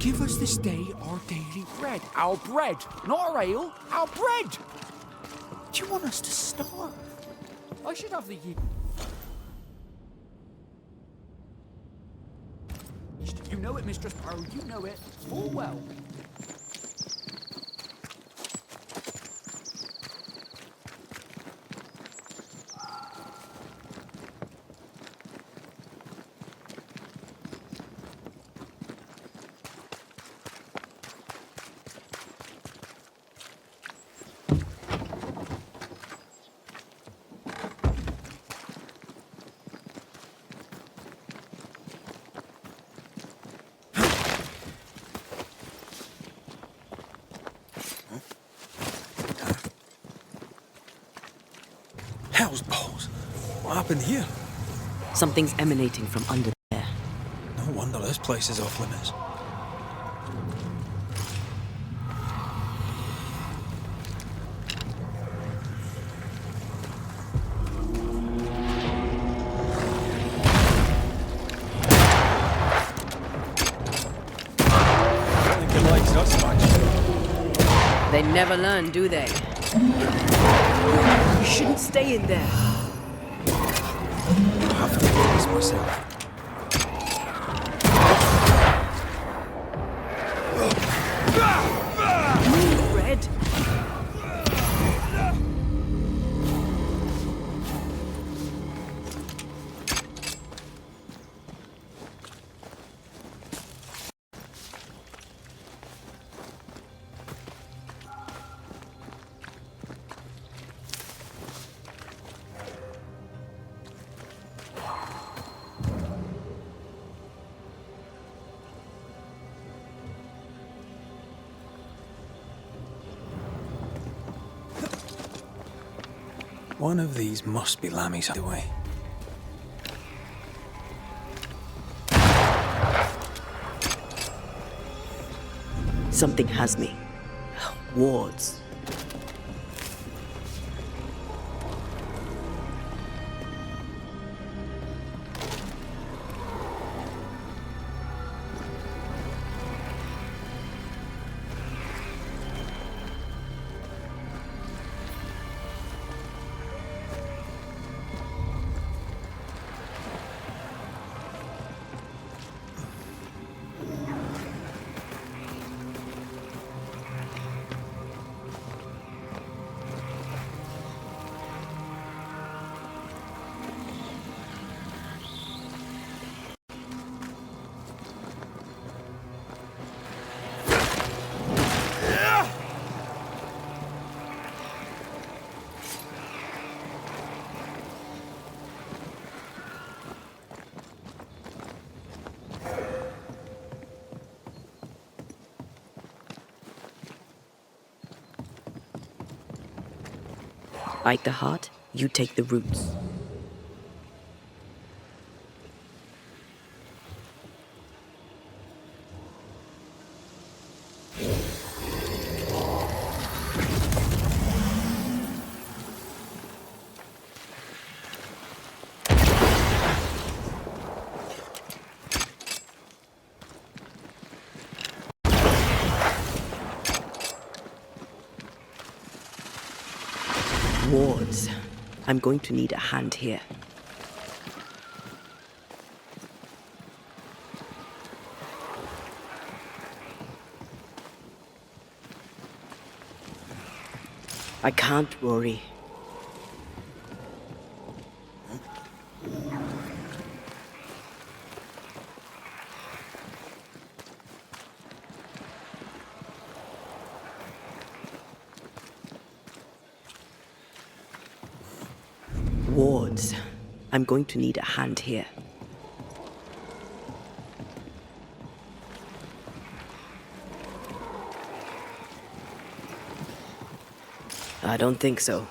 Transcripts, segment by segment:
Give us this day our daily bread. Our bread, not our ale, our bread! Do you want us to starve? I should have the yeast. You know it, Mistress Poe, you know it full well. Hell's balls! What happened here? Something's emanating from under there. No wonder this place is off limits. I think it likes us much. They never learn, do they? You shouldn't stay in there. I have to release myself. Move, Red. One of these must be Lammy's hideaway. Something has me. Wards. Bite the heart, you take the roots. Wards. I'm going to need a hand here. I can't, Rory. Wards. I'm going to need a hand here. I don't think so.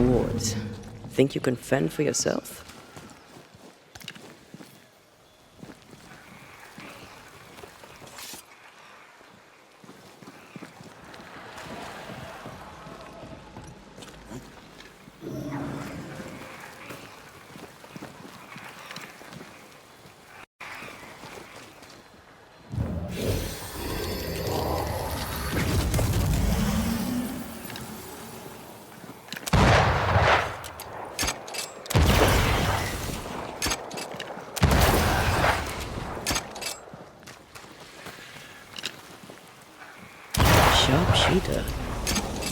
Wards, think you can fend for yourself? Sharpshooter.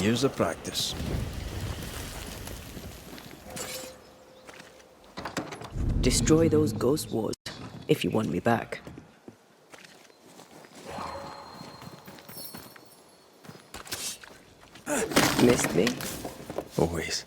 Years of practice. Destroy those ghost wards if you want me back. Missed me? Always.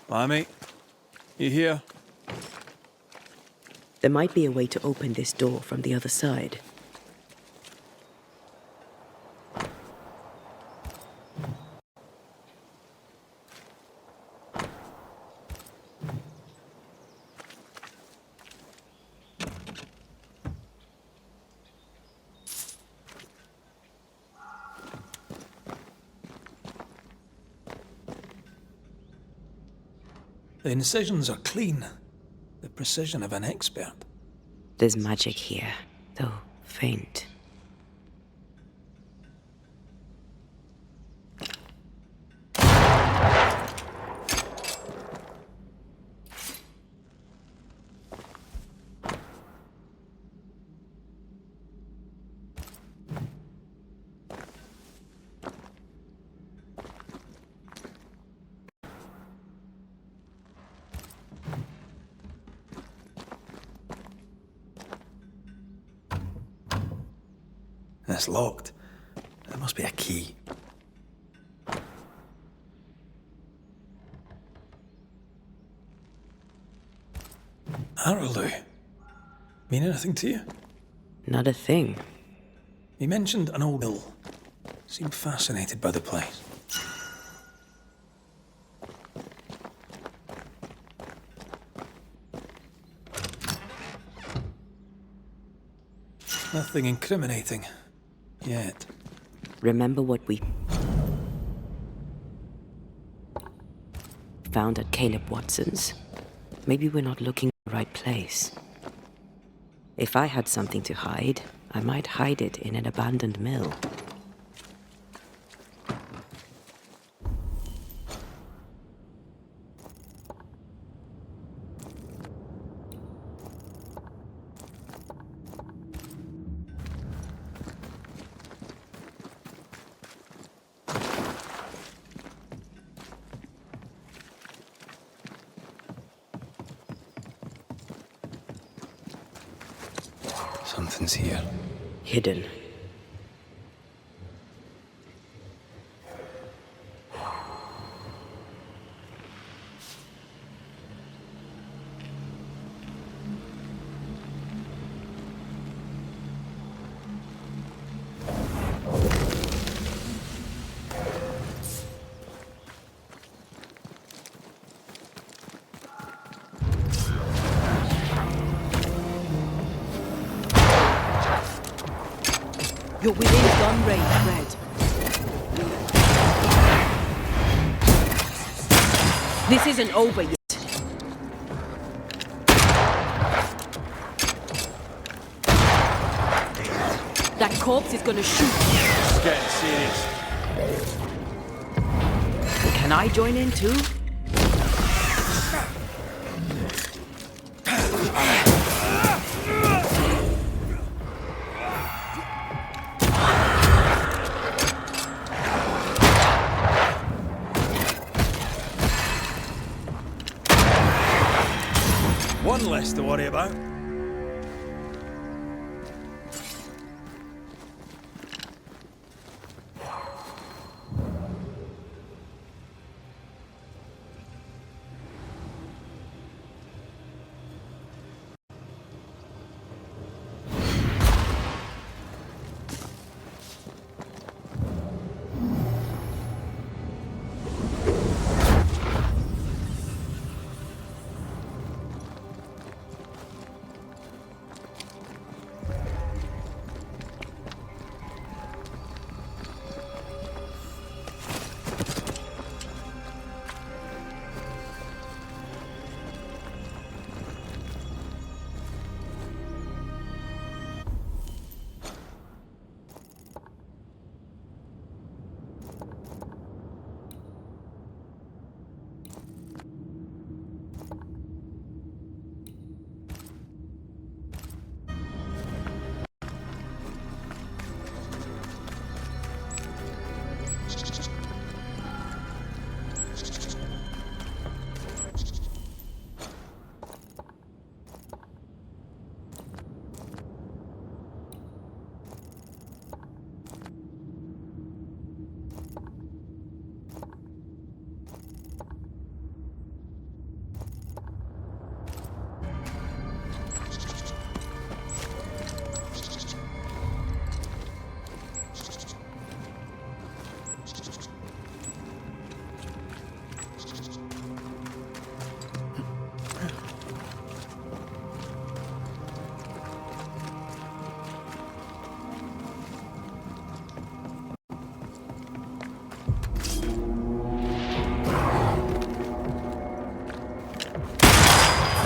Lammy, you here? There might be a way to open this door from the other side. The incisions are clean. The precision of an expert. There's magic here, though faint. It's locked. There must be a key. Arrowloo. Mean anything to you? Not a thing. He mentioned an old mill. Seemed fascinated by the place. Nothing incriminating. Yet. Remember what we found at Caleb Watson's? Maybe we're not looking in the right place. If I had something to hide, I might hide it in an abandoned mill. Something's here. Hidden. You're within gun range, Red. This isn't over yet. That corpse is gonna shoot. It's getting serious. Can I join in too? to worry about.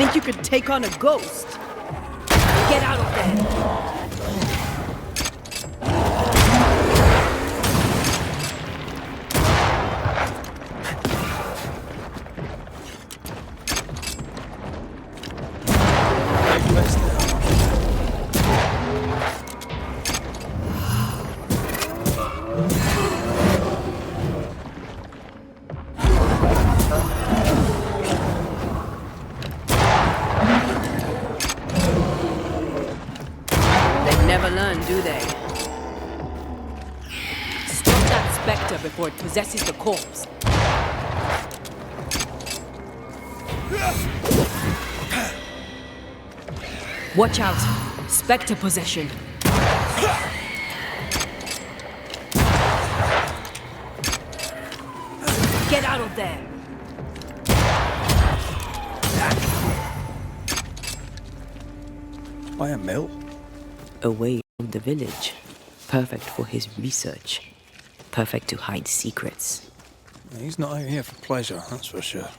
Think you could take on a ghost? Get out of there! Do they? Stop that spectre before it possesses the corpse. Watch out! Spectre possession. Get out of there! By a mill? Away from the village. Perfect for his research. Perfect to hide secrets. He's not out here for pleasure, that's for sure.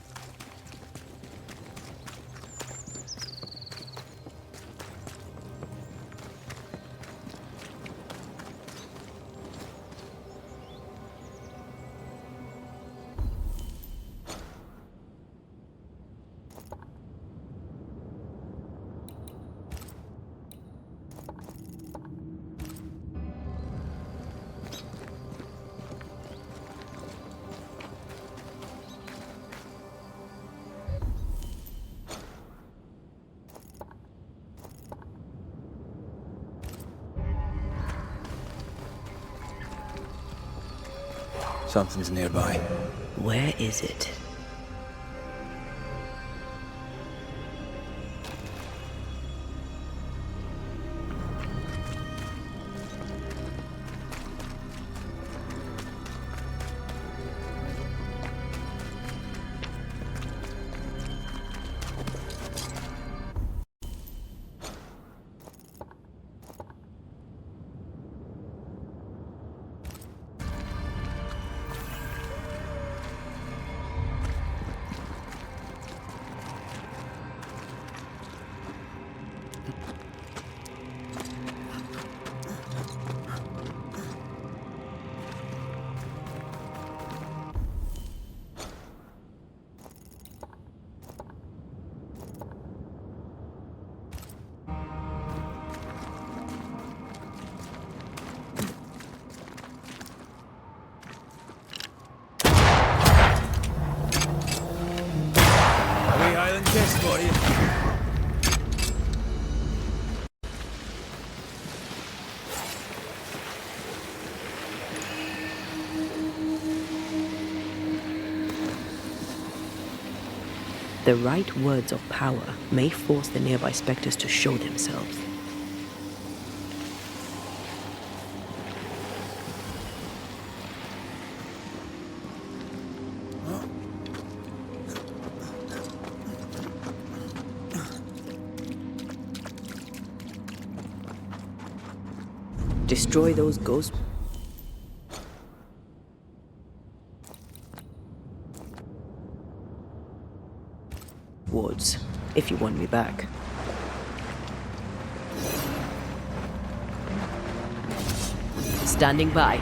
Something's nearby. Where is it? Chest for you. The right words of power may force the nearby specters to show themselves. Destroy those ghost wards if you want me back. Standing by.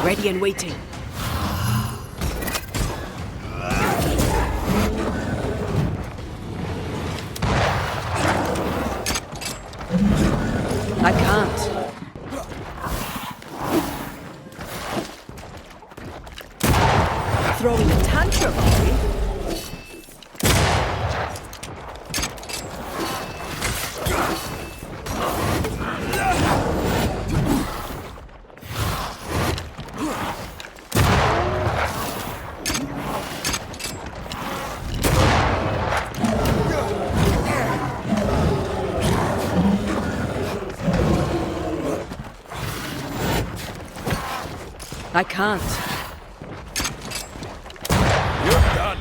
Ready and waiting. I can't. Throwing a tantrum, are we? I can't. You're done.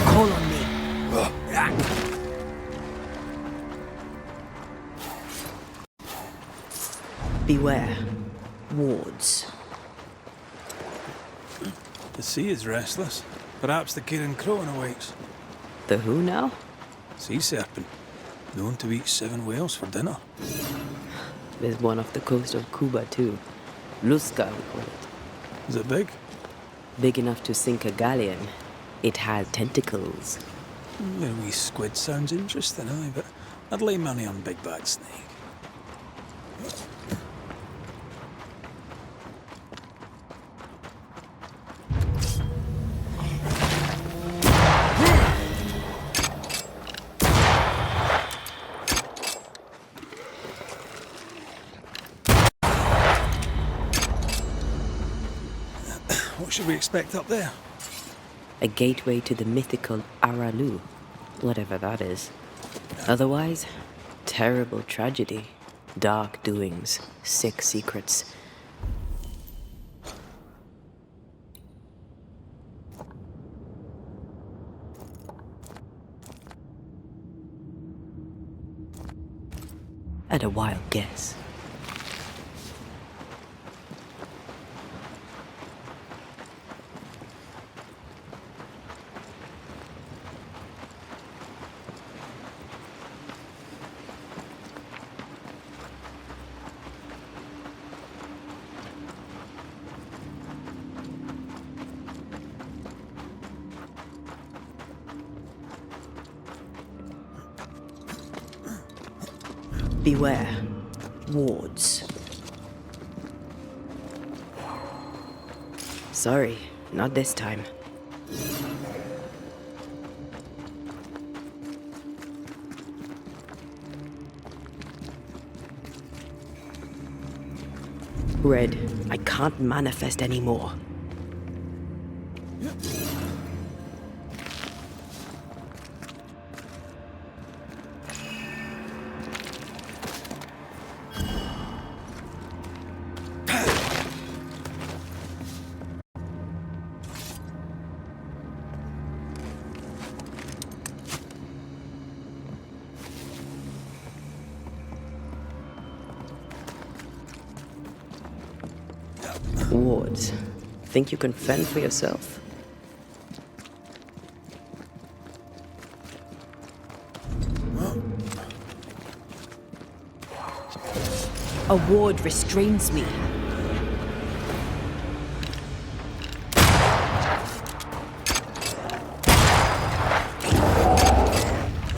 Call on me. Beware. Wards. The sea is restless. Perhaps the Kirin Crone awaits. The who now? Sea serpent. Known to eat 7 whales for dinner. There's one off the coast of Cuba too. Lusca, we call it. Is it big? Big enough to sink a galleon. It has tentacles. A wee squid sounds interesting, aye, but I'd lay money on big bad snake. What should we expect up there? A gateway to the mythical Aralu, whatever that is. Otherwise, terrible tragedy, dark doings, sick secrets. At a wild guess. Beware. Wards. Sorry, not this time. Red, I can't manifest anymore. Wards, think you can fend for yourself? A ward restrains me.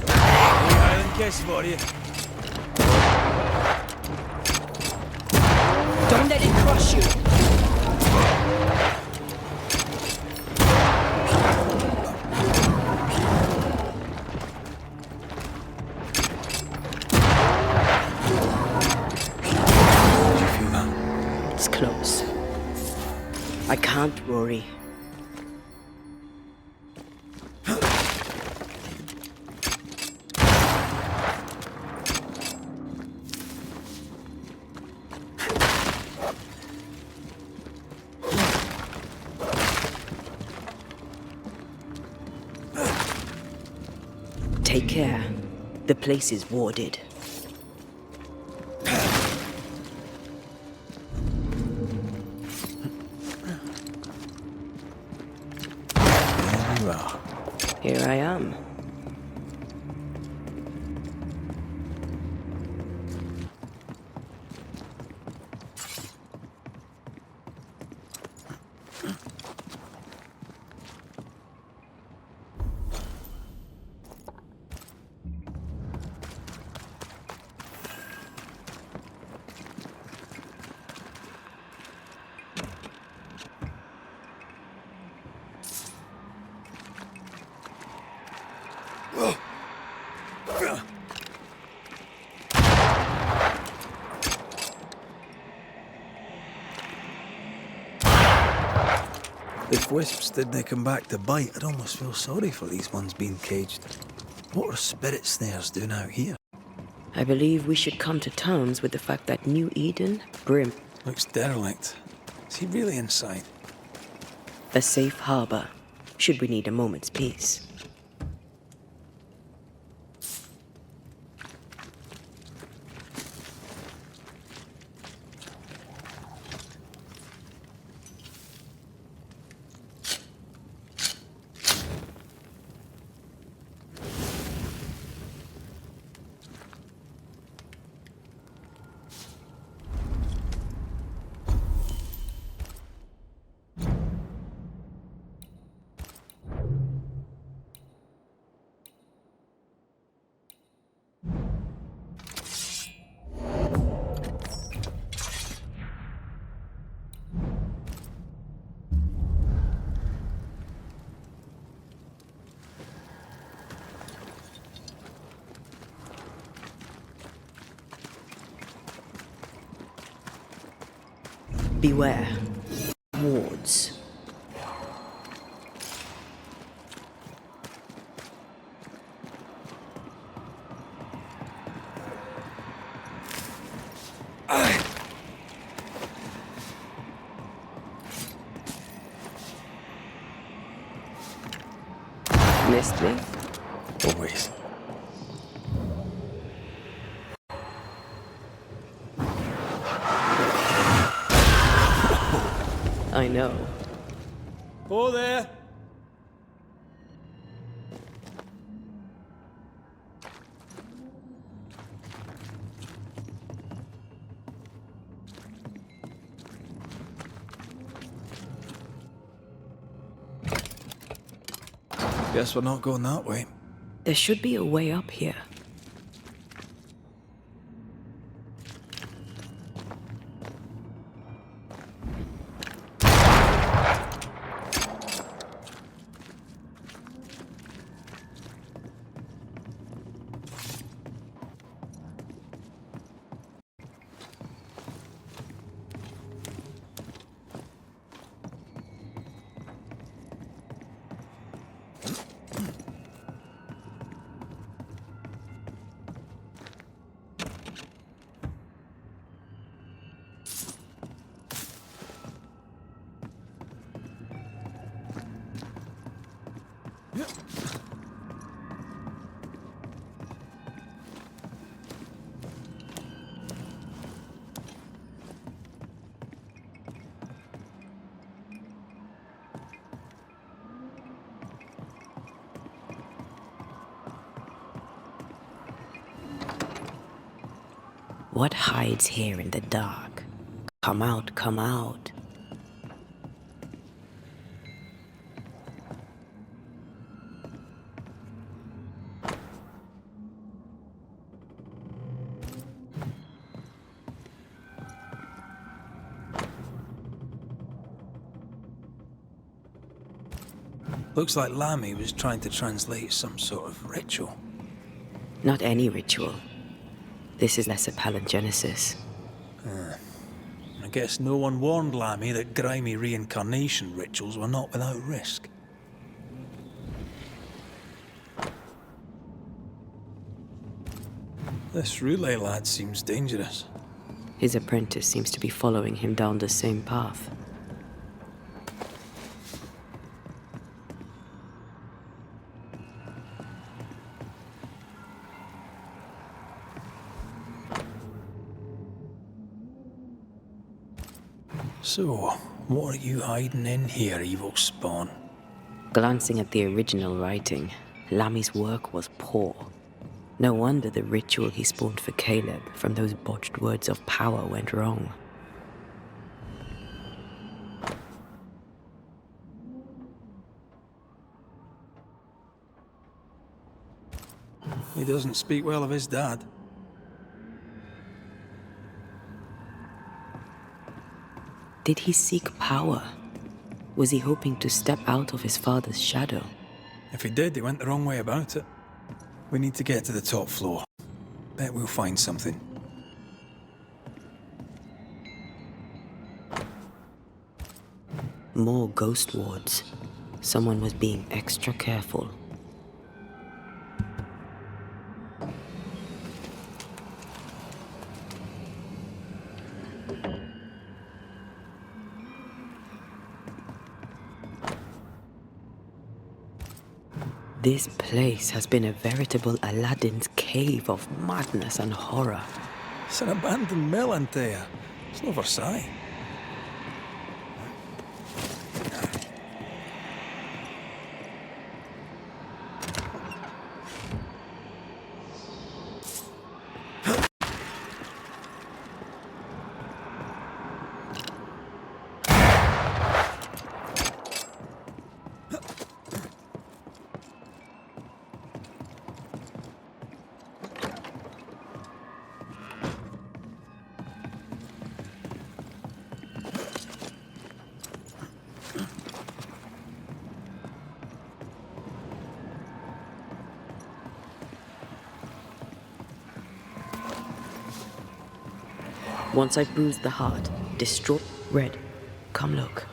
Island kiss for you. Don't let it crush you. Did you feel that? It's close. I can't, Rory. Take care. The place is warded. There you are. Here I am. If wisps didn't come back to bite, I'd almost feel sorry for these ones being caged. What are spirit snares doing out here? I believe we should come to terms with the fact that New Eden, Brim, Looks derelict. Is he really inside? a safe harbor, should we need a moment's peace. Beware. Wards. Missed me? Always. I know. Oh, there! Guess we're not going that way. There should be a way up here. What hides here in the dark? Come out, come out. Looks like Lammy was trying to translate some sort of ritual. Not any ritual. This is less a palingenesis. I guess no one warned Lammy that grimy reincarnation rituals were not without risk. This relay lad seems dangerous. His apprentice seems to be following him down the same path. So, what are you hiding in here, evil spawn? Glancing at the original writing, Lammy's work was poor. No wonder the ritual he spawned for Caleb from those botched words of power went wrong. He doesn't speak well of his dad. Did he seek power? Was he hoping to step out of his father's shadow? If he did, he went the wrong way about it. We need to get to the top floor. Bet we'll find something. More ghost wards. Someone was being extra careful. This place has been a veritable Aladdin's cave of madness and horror. It's an abandoned mill, Antea. It's no Versailles. Once I bruised the heart, distraught, red. Come look.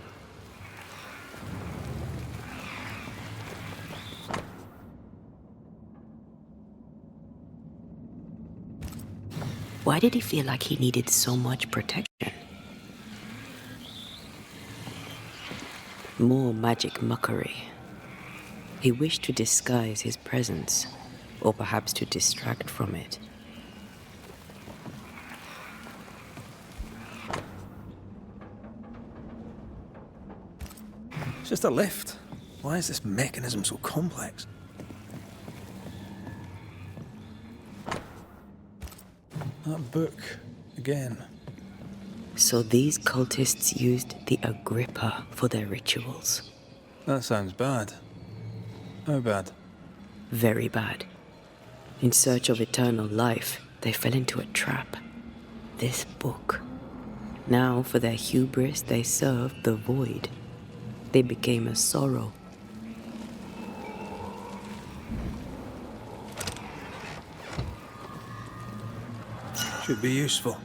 Why did he feel like he needed so much protection? More magic muckery. He wished to disguise his presence, or perhaps to distract from it. It's just a lift. Why is this mechanism so complex? That book, again. So these cultists used the Agrippa for their rituals. That sounds bad. How bad? Very bad. In search of eternal life, they fell into a trap. This book. Now, for their hubris, they served the void. They became a sorrow. Should be useful.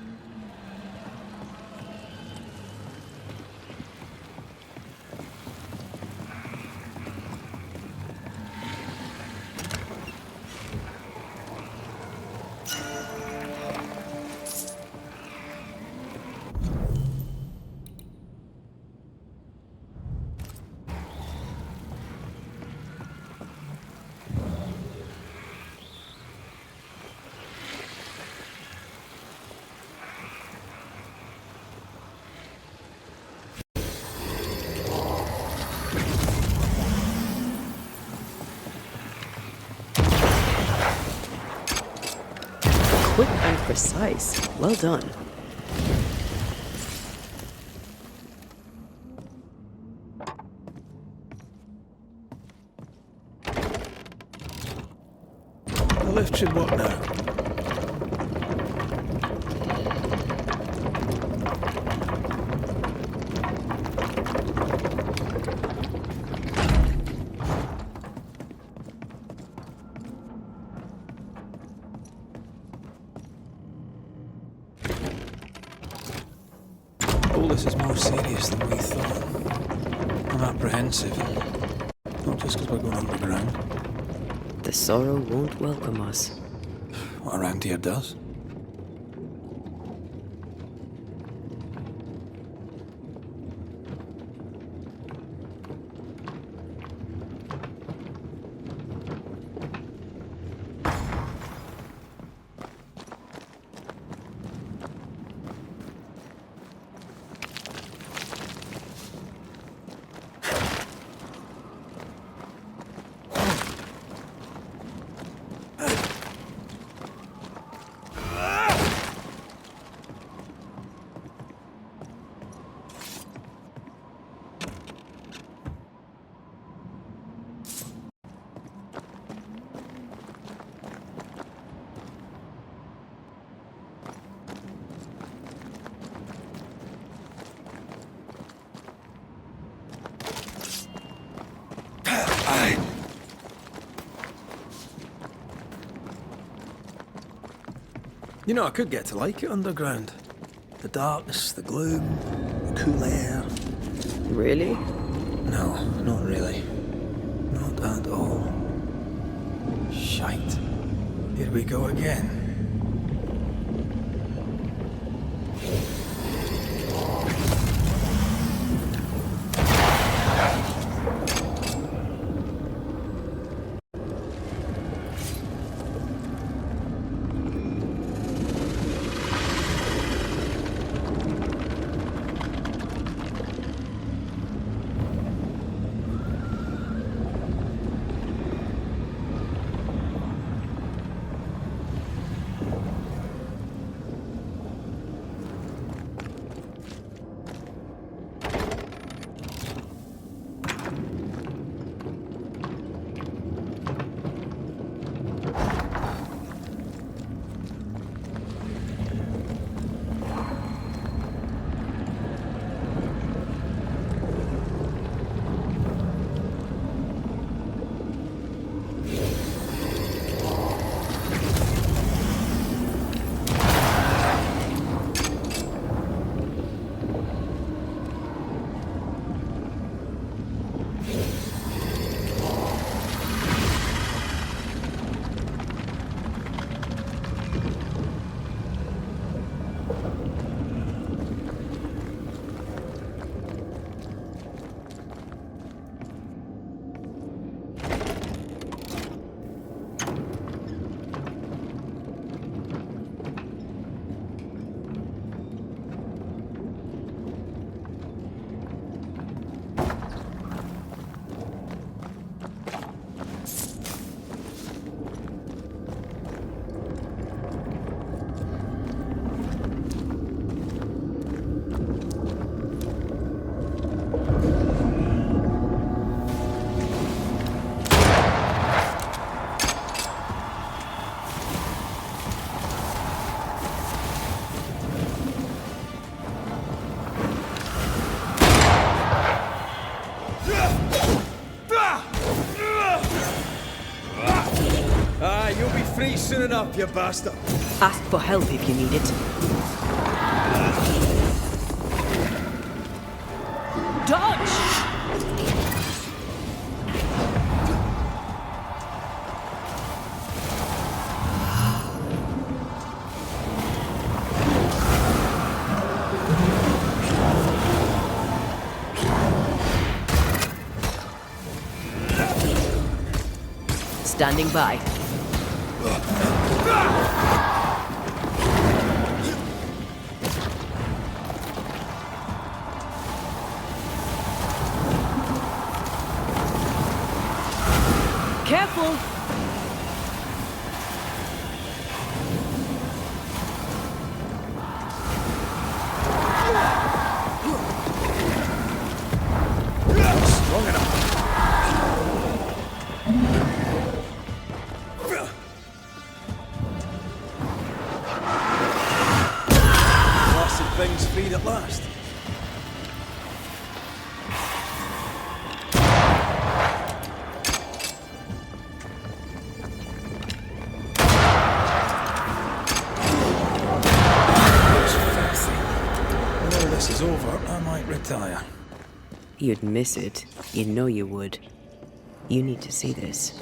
precise. Well done. The lift should work now. All this is more serious than we thought. I'm apprehensive. Not just because we're going underground. The sorrow won't welcome us. What around here does. You know, I could get to like it underground. The darkness, the gloom, the cool air. Really? No, not really. Not at all. Shite. Here we go again. You'll be free soon enough, you bastard. Ask for help if you need it. Dodge! Standing by. Careful! is over, I might retire. You'd miss it. You know you would. You need to see this.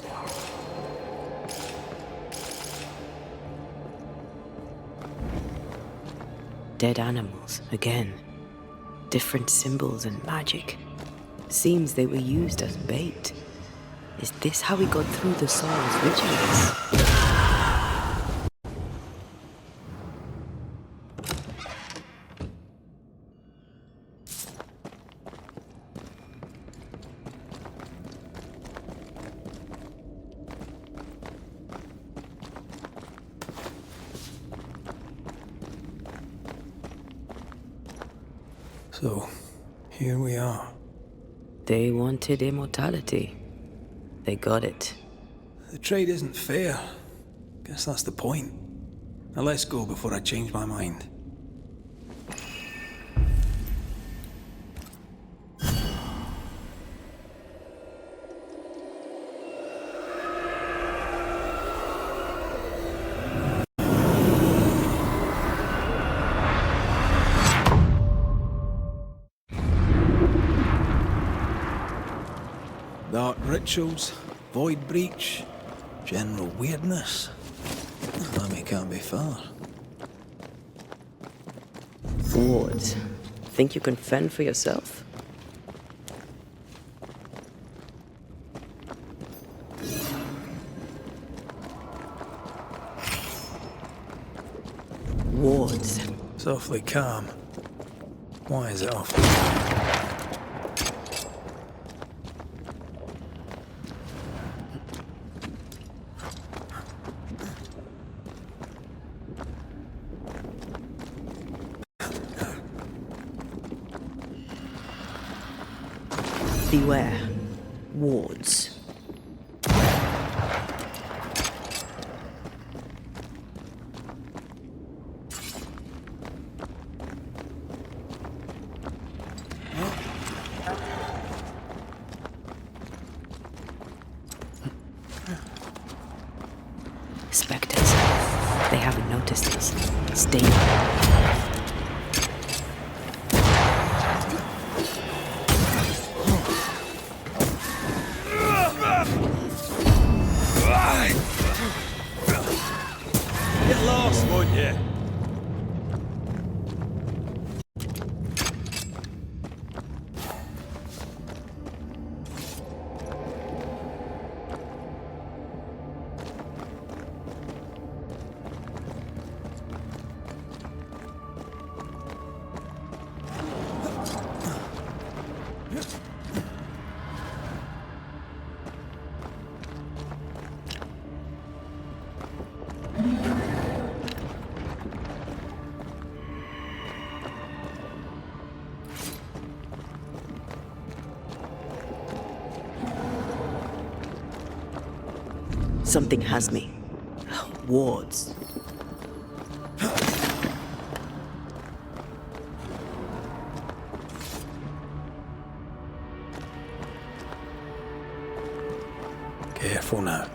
Dead animals, again. Different symbols and magic. Seems they were used as bait. Is this how we got through the Soul's vigilance? So, here we are. They wanted immortality. They got it. The trade isn't fair. Guess that's the point. Now let's go before I change my mind. Dark rituals, void breach, general weirdness. Lemmy can't be far. Wards. Think you can fend for yourself? Wards. It's awfully calm. Why is it awfully Beware. Wards. Spectres. They haven't noticed us. Stay. Get lost, won't you? Something has me. Wards. careful now?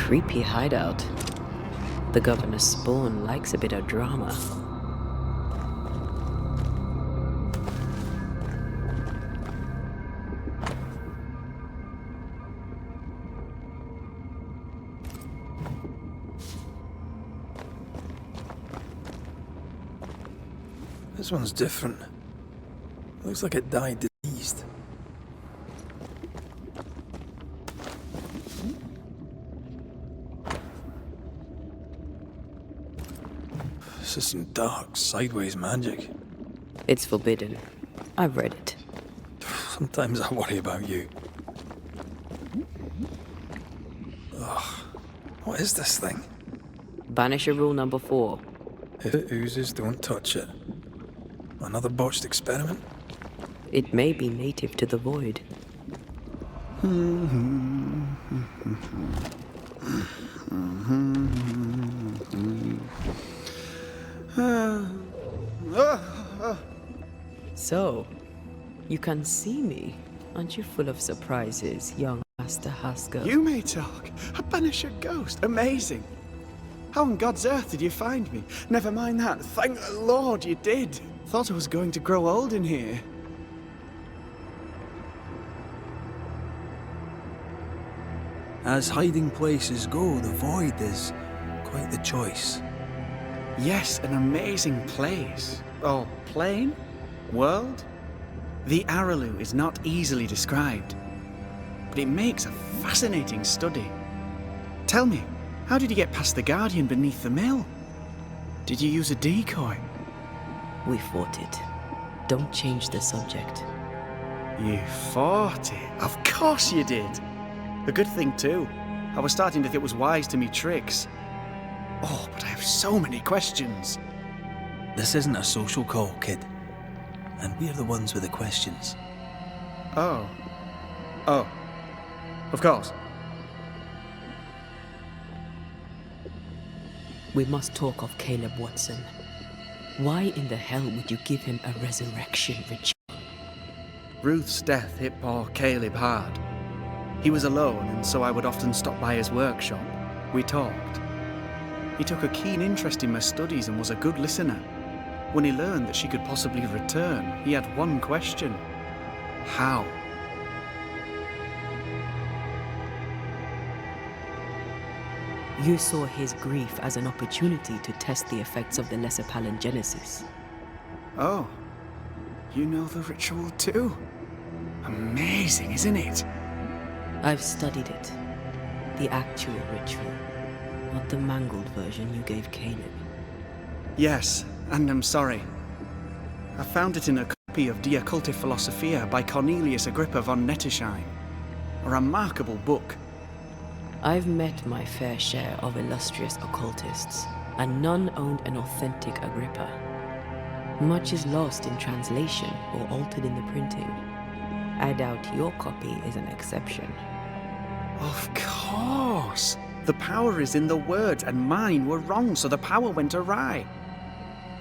Creepy hideout. The governor's spawn likes a bit of drama. This one's different. Looks like it died diseased. This is some dark, sideways magic. It's forbidden. I've read it. Sometimes I worry about you. Ugh. What is this thing? Banisher rule number 4. If it oozes, don't touch it. Another botched experiment? It may be native to the void. So, you can see me. Aren't you full of surprises, young Master Haskell? You may talk. A Banisher ghost. Amazing. How on God's earth did you find me? Never mind that. Thank the Lord you did. Thought I was going to grow old in here. As hiding places go, the void is quite the choice. Yes, an amazing place. Or plane? World? The Araloo is not easily described, but it makes a fascinating study. Tell me, how did you get past the Guardian beneath the mill? Did you use a decoy? We fought it. Don't change the subject. You fought it? Of course you did. A good thing too. I was starting to think it was wise to me tricks. Oh, but I have so many questions. This isn't a social call, kid. And we're the ones with the questions. Oh. Oh. Of course. We must talk of Caleb Watson. Why in the hell would you give him a resurrection ritual? Ruth's death hit poor Caleb hard. He was alone, and so I would often stop by his workshop. We talked. He took a keen interest in my studies and was a good listener. When he learned that she could possibly return, he had one question. How? You saw his grief as an opportunity to test the effects of the lesser palingenesis. Oh. You know the ritual too? Amazing, isn't it? I've studied it. The actual ritual, not the mangled version you gave Caleb. Yes, and I'm sorry. I found it in a copy of Die Occulte Philosophia by Cornelius Agrippa von Nettesheim. A remarkable book. I've met my fair share of illustrious occultists, and none owned an authentic Agrippa. Much is lost in translation or altered in the printing. I doubt your copy is an exception. Of course! The power is in the words, and mine were wrong, so the power went awry.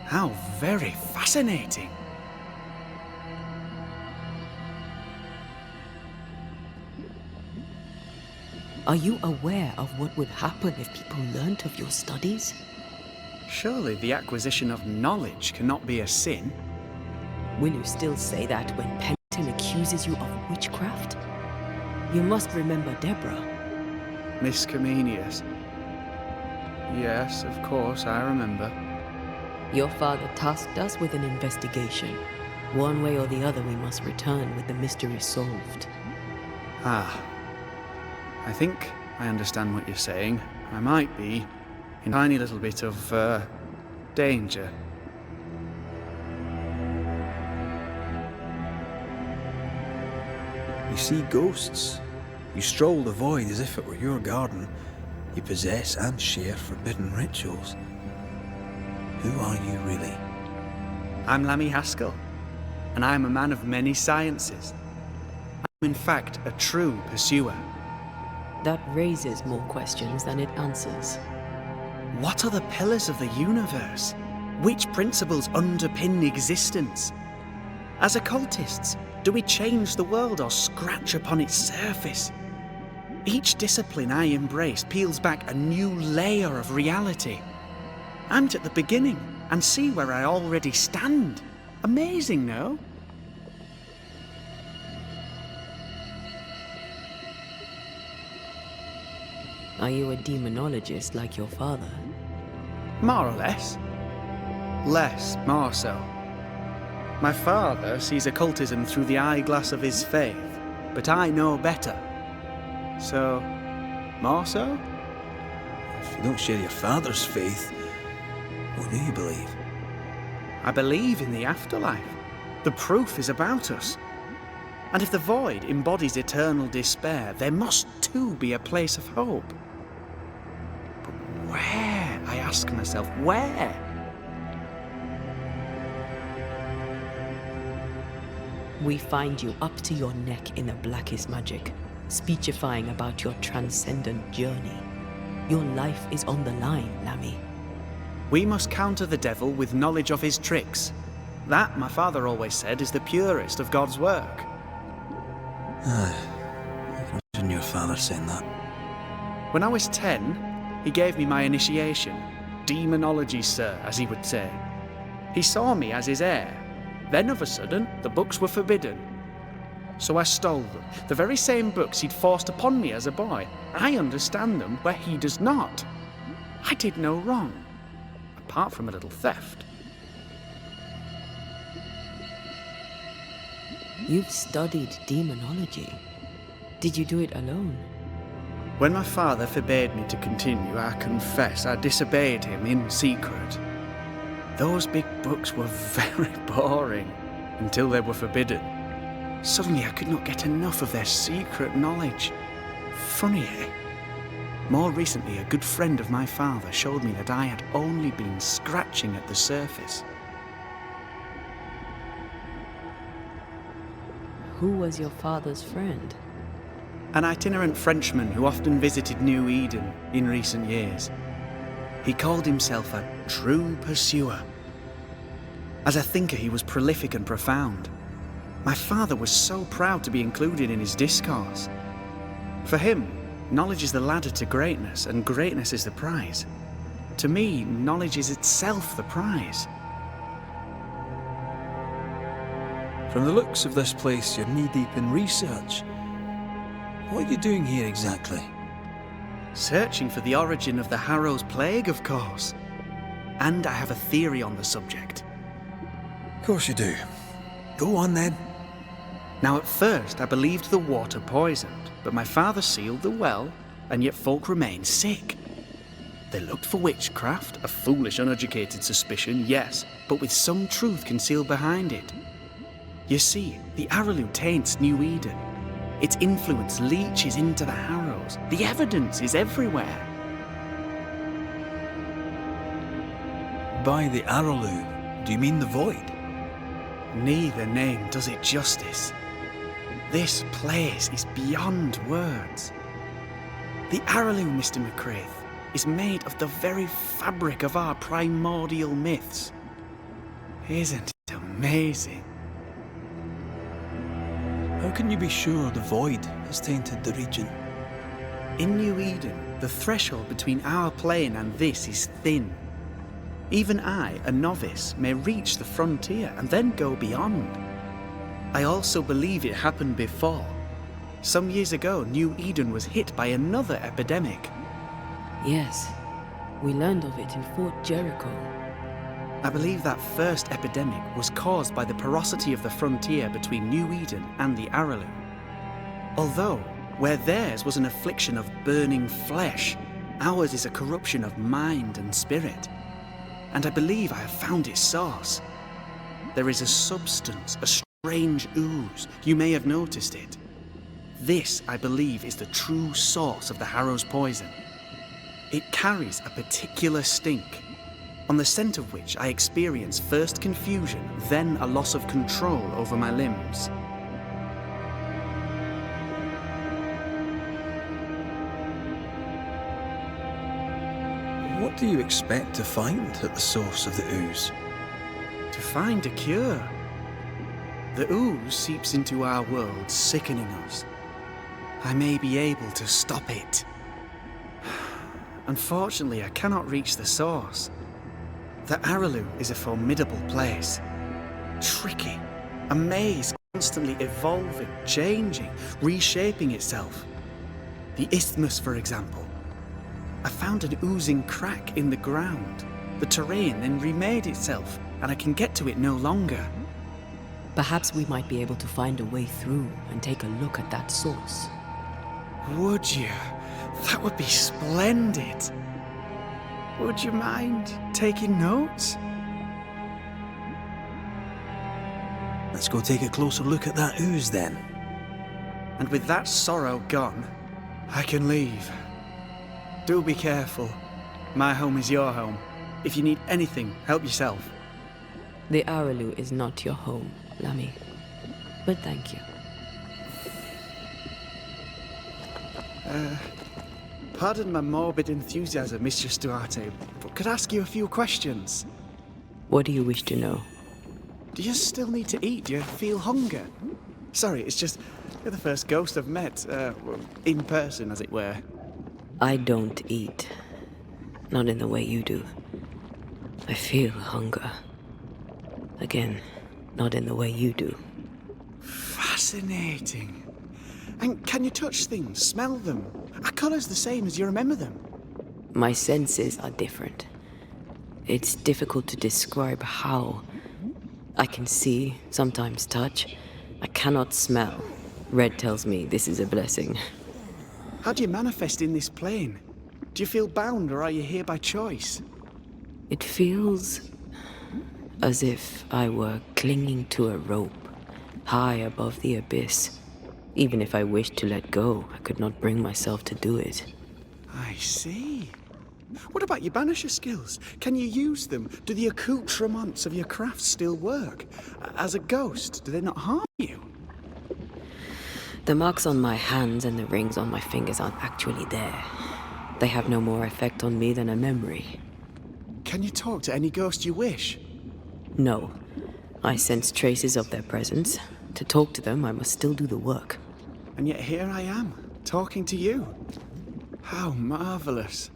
How very fascinating! Are you aware of what would happen if people learnt of your studies? Surely the acquisition of knowledge cannot be a sin. Will you still say that when Pennington accuses you of witchcraft? You must remember Deborah. Miss Comenius. Yes, of course, I remember. Your father tasked us with an investigation. One way or the other, we must return with the mystery solved. Ah. I think I understand what you're saying. I might be in a tiny little bit of, danger. You see ghosts. You stroll the void as if it were your garden. You possess and share forbidden rituals. Who are you really? I'm Lammy Haskell, and I'm a man of many sciences. I'm in fact a true pursuer. That raises more questions than it answers. What are the pillars of the universe? Which principles underpin existence? As occultists, do we change the world or scratch upon its surface? Each discipline I embrace peels back a new layer of reality. I'm at the beginning and see where I already stand. Amazing, no? Are you a demonologist like your father? More or less. Less, more so. My father sees occultism through the eyeglass of his faith, but I know better. So, more so? If you don't share your father's faith, what do you believe? I believe in the afterlife. The proof is about us. And if the void embodies eternal despair, there must too be a place of hope. But where, I ask myself, where? We find you up to your neck in the blackest magic, speechifying about your transcendent journey. Your life is on the line, Lammy. We must counter the devil with knowledge of his tricks. That, my father always said, is the purest of God's work. I can imagine your father saying that. When I was 10, he gave me my initiation. Demonology, sir, as he would say. He saw me as his heir. Then, of a sudden, the books were forbidden. So I stole them, the very same books he'd forced upon me as a boy. I understand them where he does not. I did no wrong, apart from a little theft. You've studied demonology. Did you do it alone? When my father forbade me to continue, I confess I disobeyed him in secret. Those big books were very boring until they were forbidden. Suddenly I could not get enough of their secret knowledge. Funny, eh? More recently, a good friend of my father showed me that I had only been scratching at the surface. Who was your father's friend? An itinerant Frenchman who often visited New Eden in recent years. He called himself a true pursuer. As a thinker, he was prolific and profound. My father was so proud to be included in his discourse. For him, knowledge is the ladder to greatness, and greatness is the prize. To me, knowledge is itself the prize. From the looks of this place, you're knee-deep in research. What are you doing here exactly? Searching for the origin of the Harrow's plague, of course. And I have a theory on the subject. Of course you do. Go on then. Now, at first, I believed the water poisoned, but my father sealed the well, and yet folk remained sick. They looked for witchcraft, a foolish, uneducated suspicion, yes, but with some truth concealed behind it. You see, the Araloo taints New Eden. Its influence leaches into the Harrows. The evidence is everywhere. By the Araloo, do you mean the void? Neither name does it justice. This place is beyond words. The Araloo, Mr. McCraith, is made of the very fabric of our primordial myths. Isn't it amazing? How can you be sure the void has tainted the region? In New Eden, the threshold between our plane and this is thin. Even I, a novice, may reach the frontier and then go beyond. I also believe it happened before. Some years ago, New Eden was hit by another epidemic. Yes, we learned of it in Fort Jericho. I believe that first epidemic was caused by the porosity of the frontier between New Eden and the Araloo. Although, where theirs was an affliction of burning flesh, ours is a corruption of mind and spirit. And I believe I have found its source. There is a substance, a strange ooze. You may have noticed it. This, I believe, is the true source of the Harrow's poison. It carries a particular stink, on the scent of which I experience first confusion, then a loss of control over my limbs. What do you expect to find at the source of the ooze? To find a cure. The ooze seeps into our world, sickening us. I may be able to stop it. Unfortunately, I cannot reach the source. The Araloo is a formidable place. Tricky. A maze constantly evolving, changing, reshaping itself. The isthmus, for example. I found an oozing crack in the ground. The terrain then remade itself, and I can get to it no longer. Perhaps we might be able to find a way through and take a look at that source. Would you? That would be splendid. Would you mind taking notes? Let's go take a closer look at that ooze then. And with that sorrow gone, I can leave. Do be careful. My home is your home. If you need anything, help yourself. The Araloo is not your home, Lammy. But thank you. Pardon my morbid enthusiasm, Mistress Duarte, but could I ask you a few questions? What do you wish to know? Do you still need to eat? Do you feel hunger? Sorry, it's just, you're the first ghost I've met, in person, as it were. I don't eat. Not in the way you do. I feel hunger. Again, not in the way you do. Fascinating. And can you touch things, smell them? Are colours the same as you remember them? My senses are different. It's difficult to describe how. I can see, sometimes touch. I cannot smell. Red tells me this is a blessing. How do you manifest in this plane? Do you feel bound, or are you here by choice? It feels as if I were clinging to a rope, high above the abyss. Even if I wished to let go, I could not bring myself to do it. I see. What about your Banisher skills? Can you use them? Do the accoutrements of your craft still work? As a ghost, do they not harm you? The marks on my hands and the rings on my fingers aren't actually there. They have no more effect on me than a memory. Can you talk to any ghost you wish? No. I sense traces of their presence. To talk to them, I must still do the work. And yet here I am, talking to you. How marvelous.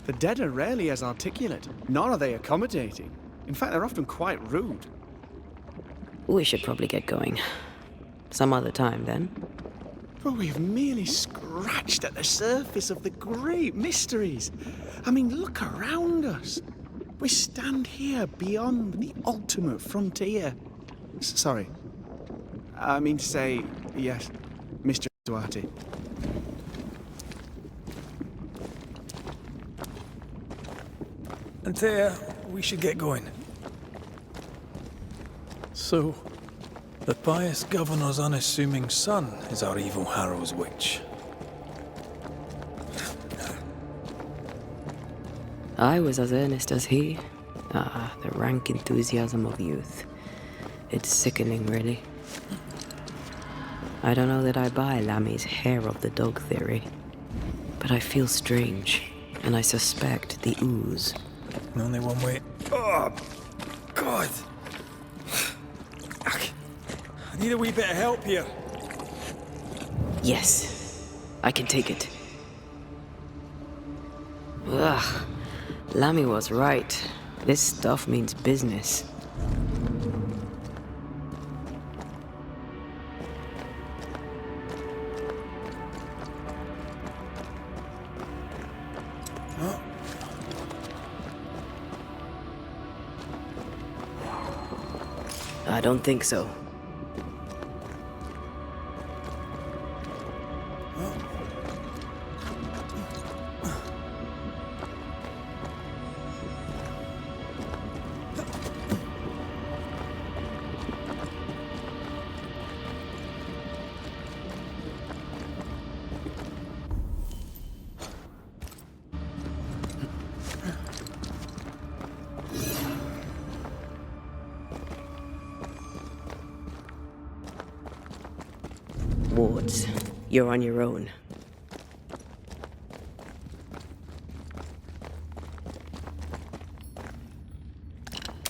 The dead are rarely as articulate, nor are they accommodating. In fact, they're often quite rude. We should probably get going. Some other time, then. But we've merely scratched at the surface of the great mysteries. I mean, look around us. We stand here beyond the ultimate frontier. Sorry. I mean to say, yes, Mr. Duarte. Antea, we should get going. So, the pious governor's unassuming son is our evil Harrow's witch. I was as earnest as he. Ah, the rank enthusiasm of youth. It's sickening, really. I don't know that I buy Lammy's hair of the dog theory. But I feel strange, and I suspect the ooze. Only one way. Oh, God! I need a wee bit of help here. Yes, I can take it. Ugh, Lammy was right. This stuff means business. I don't think so. Wards, you're on your own.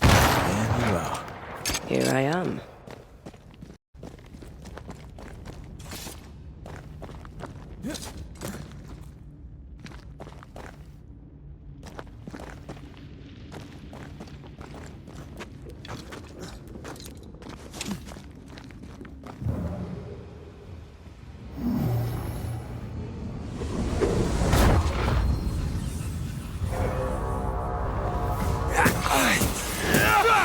There you are. Here I am.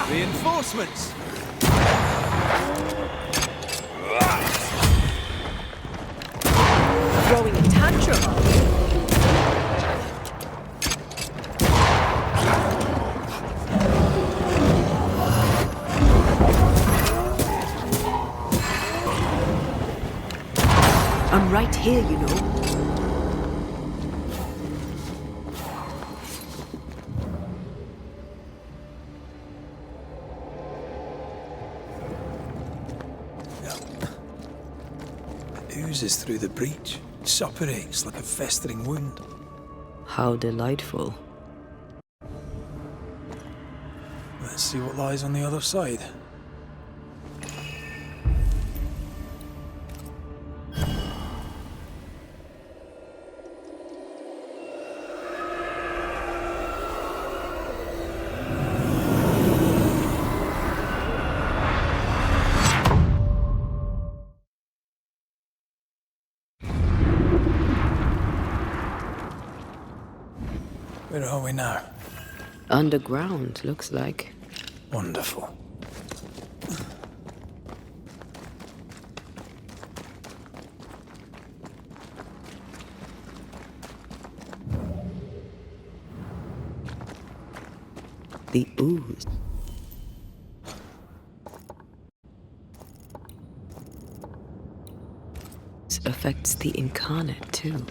Reinforcements! Throwing a tantrum, are you? I'm right here, you know. It oozes through the breach, suppurates like a festering wound. How delightful. Let's see what lies on the other side. Where are we now? Underground, looks like. Wonderful. The ooze. Affects the incarnate, too.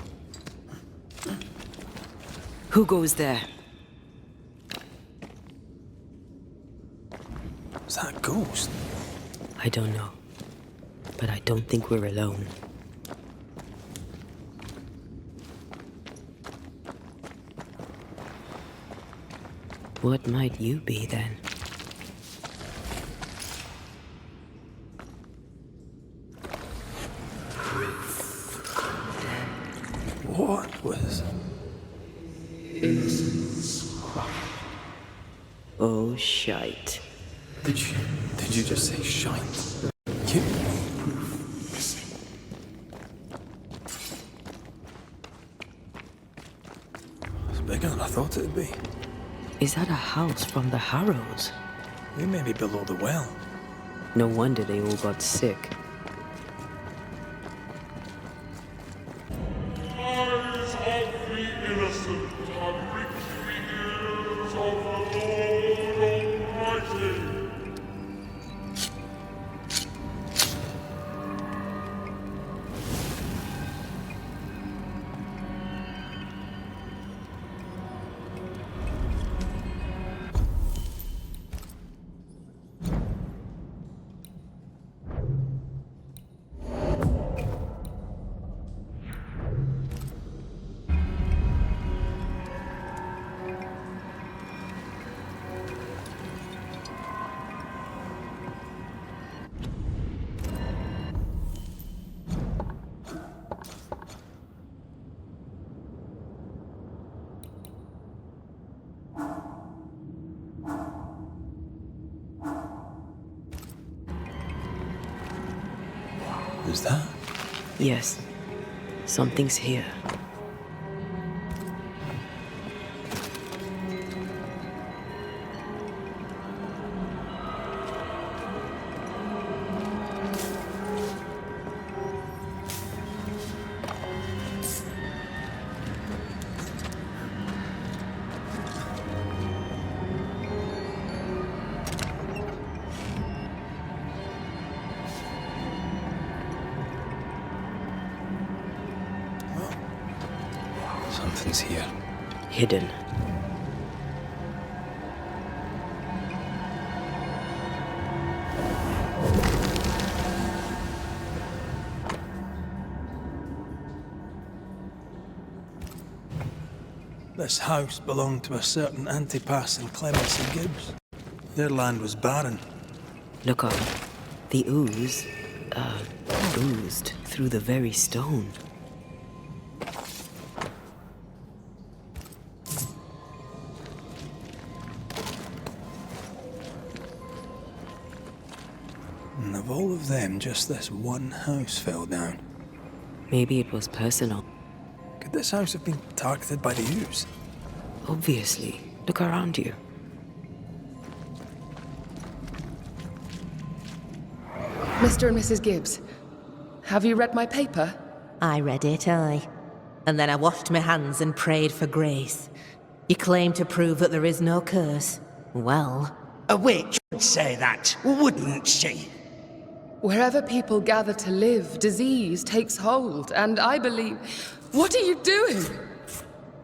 Who goes there? Is that a ghost? I don't know. But I don't think we're alone. What might you be, then? What was... Oh, shite. Did you just say shite? You... It's bigger than I thought it'd be. Is that a house from the Harrows? We may be below the well. No wonder they all got sick. Eyes of the innocent and reach the ears of the Lord Almighty. Who's that? Yes. Something's here. Something's here. Hidden. This house belonged to a certain Antipas and Clemency Gibbs. Their land was barren. Look up. The ooze, oozed through the very stone. And of all of them, just this one house fell down. Maybe it was personal. Could this house have been targeted by the ooze? Obviously. Look around you. Mr. and Mrs. Gibbs, have you read my paper? I read it, aye. And then I washed my hands and prayed for grace. You claim to prove that there is no curse. Well, A witch would say that, wouldn't she? Wherever people gather to live, disease takes hold, and I believe... What are you doing?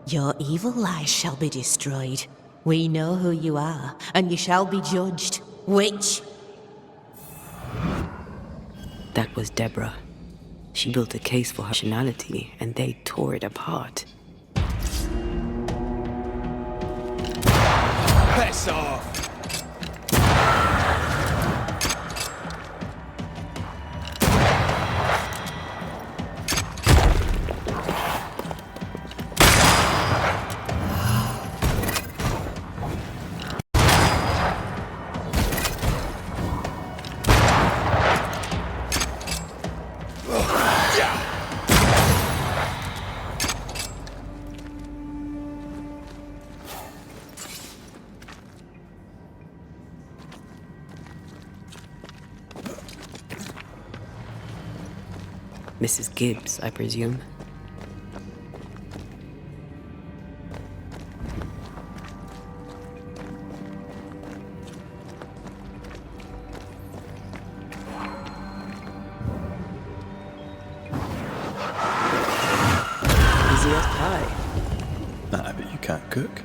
your evil lies shall be destroyed. We know who you are, and you shall be judged. Witch! That was Deborah. She built a case for her nationality, and they tore it apart. Piss off! Mrs. Gibbs, I presume. Easy as pie. Nah, but you can't cook.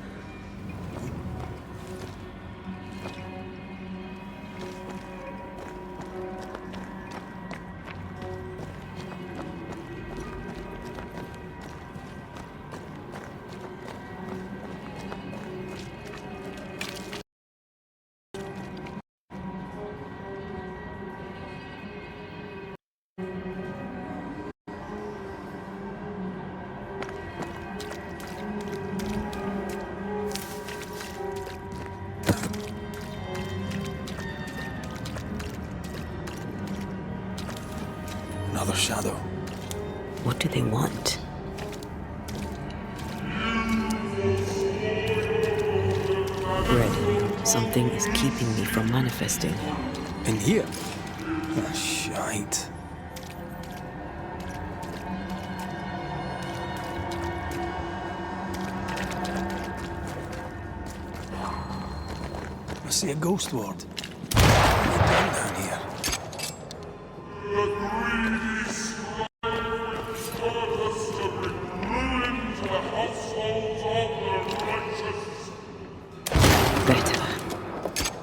Another shadow. What do they want? Bread. Something is keeping me from manifesting. In here? Ah, shite. I see a ghost ward. What are you doing down here? Better.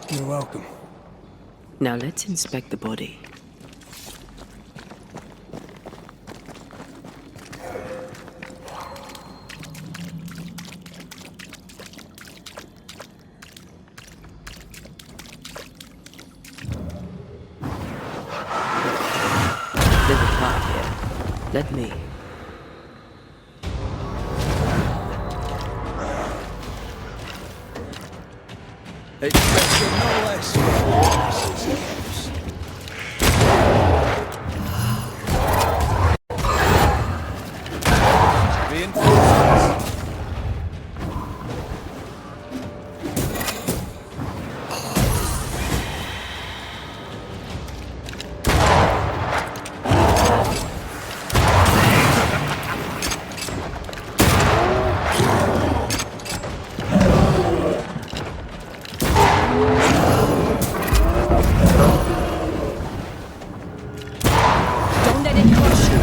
You're welcome. Now let's inspect the body. There's a path here. Let me. Expected no less from Mrs. Gibbs. Reinforcements. Don't let it crush you.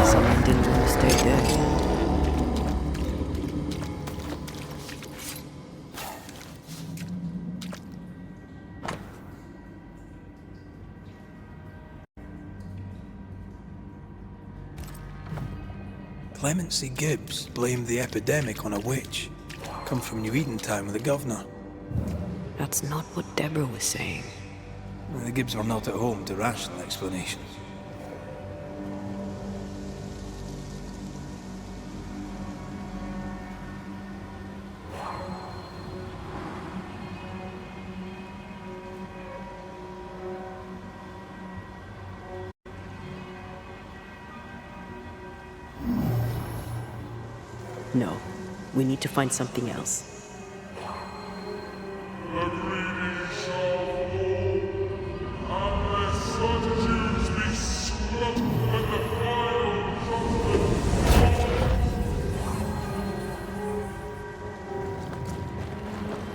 Someone didn't want to stay there. Clemency Gibbs blamed the epidemic on a witch. Come from New Edentown with the governor. That's not what Deborah was saying. Well, the Gibbs were not at home to rational explanations. No, we need to find something else. The greedy shall fall, and their solitudes be swept by the fire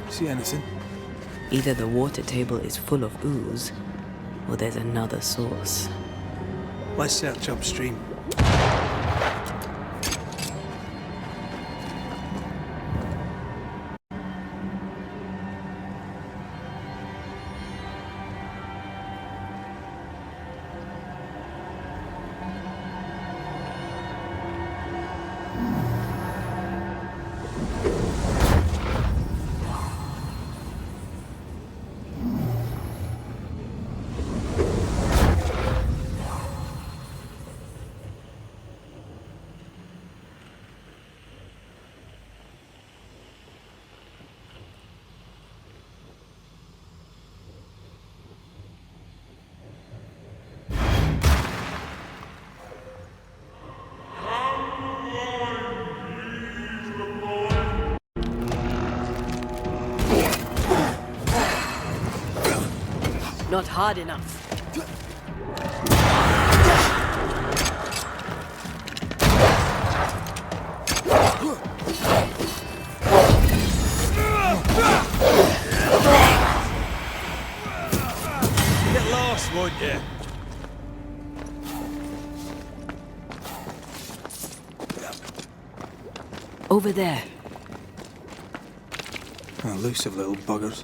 of See anything? Either the water table is full of ooze, or there's another source. Let's search upstream. Not hard enough. Get lost, won't you? Over there. Elusive little buggers.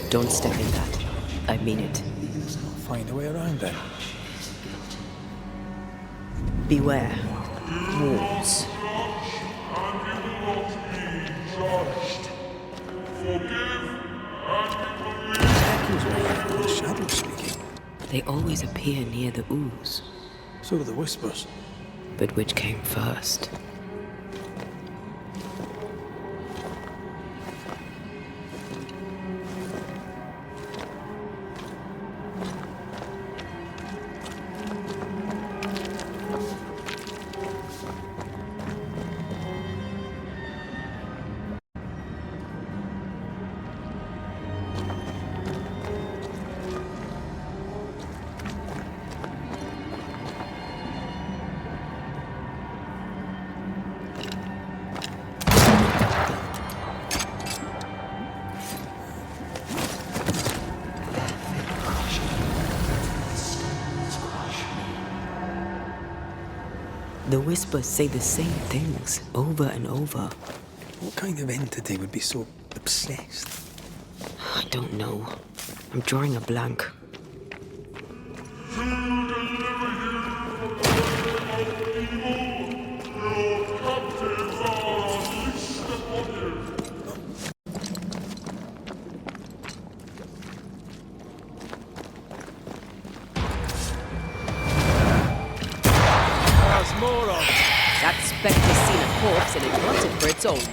Don't step in that. I mean it. Find a way around then. Beware. Wolves. Shadows speaking. They always appear near the ooze. So are the whispers. But which came first? The whispers say the same things over and over. What kind of entity would be so obsessed? I don't know. I'm drawing a blank. That spectre's seen a corpse and it wants it for its own.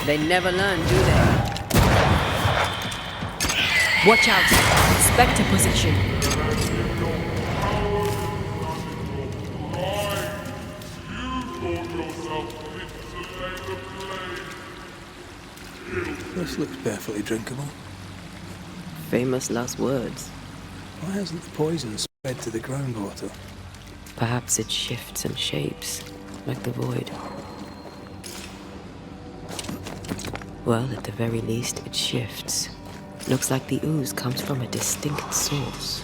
They never learn, do they? Watch out! Spectre possession. This looks perfectly drinkable. Famous last words. Why hasn't the poison spread to the groundwater? Perhaps it shifts and shapes, like the void. Well, at the very least, it shifts. Looks like the ooze comes from a distinct source.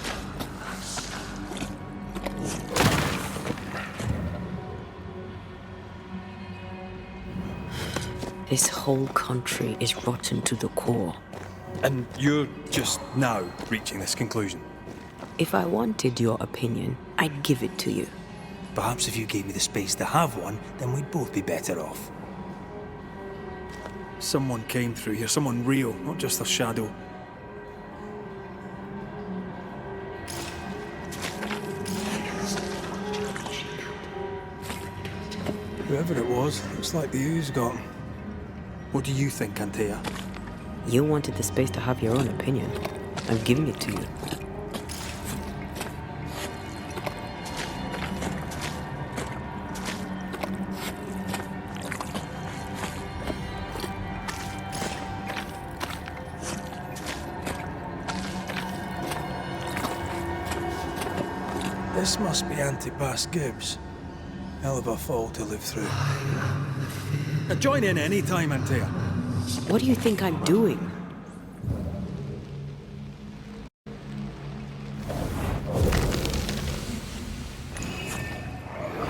This whole country is rotten to the core. And you're just now reaching this conclusion? If I wanted your opinion, I'd give it to you. Perhaps if you gave me the space to have one, then we'd both be better off. Someone came through here, someone real, not just a shadow. Whoever it was, looks like the ooze got him. What do you think, Antea? You wanted the space to have your own opinion. I'm giving it to you. This must be Antipas Gibbs. Hell of a fall to live through. Join in any time, Antea. What do you think I'm doing?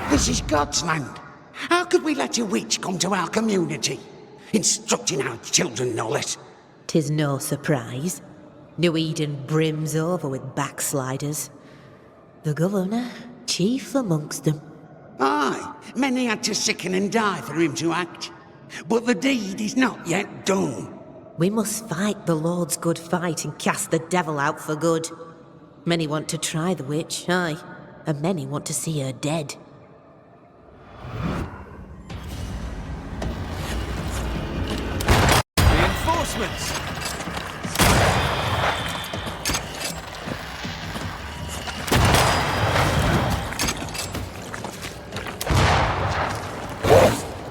This is God's land. How could we let a witch come to our community? Instructing our children, no less. 'Tis no surprise. New Eden brims over with backsliders. The governor, chief amongst them. Aye, many had to sicken and die for him to act. But the deed is not yet done. We must fight the Lord's good fight and cast the devil out for good. Many want to try the witch, aye, and many want to see her dead. Reinforcements!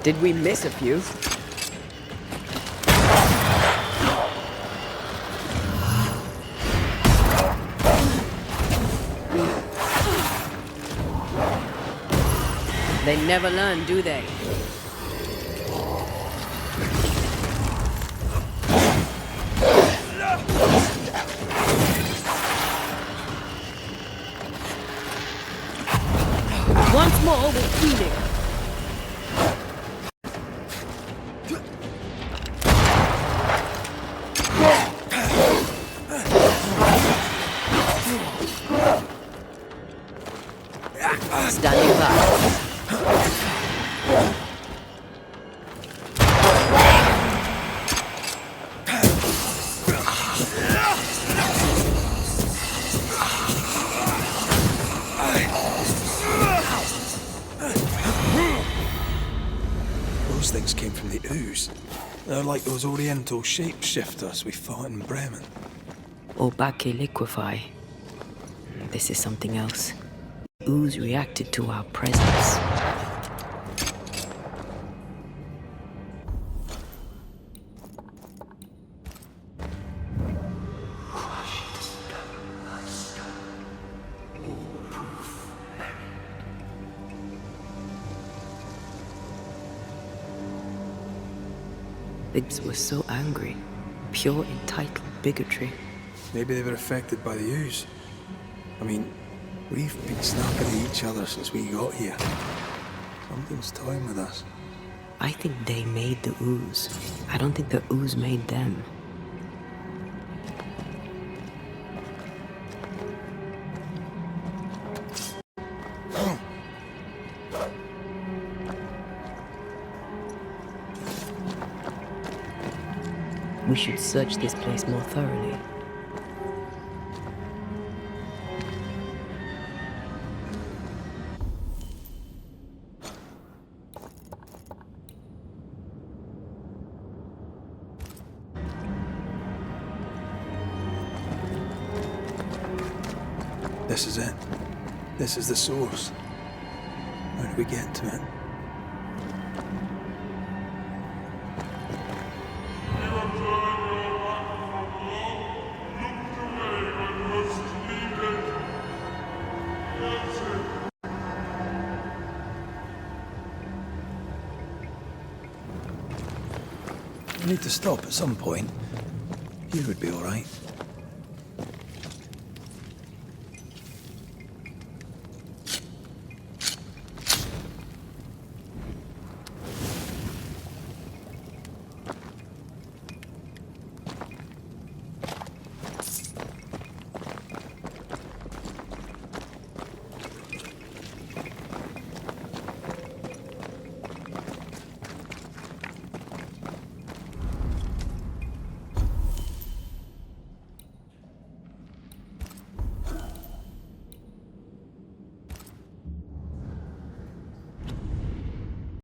Did we miss a few? They never learn, do they? Once more with healing. Standing by. Those things came from the ooze. They're like those Oriental shapeshifters we fought in Bremen. Obake liquefy. This is something else. Ooze reacted to our presence. Biggs was so angry. Pure entitled bigotry. Maybe they were affected by the ooze. I mean, we've been snapping at each other since we got here. Something's toying with us. I think they made the ooze. I don't think the ooze made them. We should search this place more thoroughly. This is it. This is the source. How do we get to it? We need to stop at some point. You would be all right.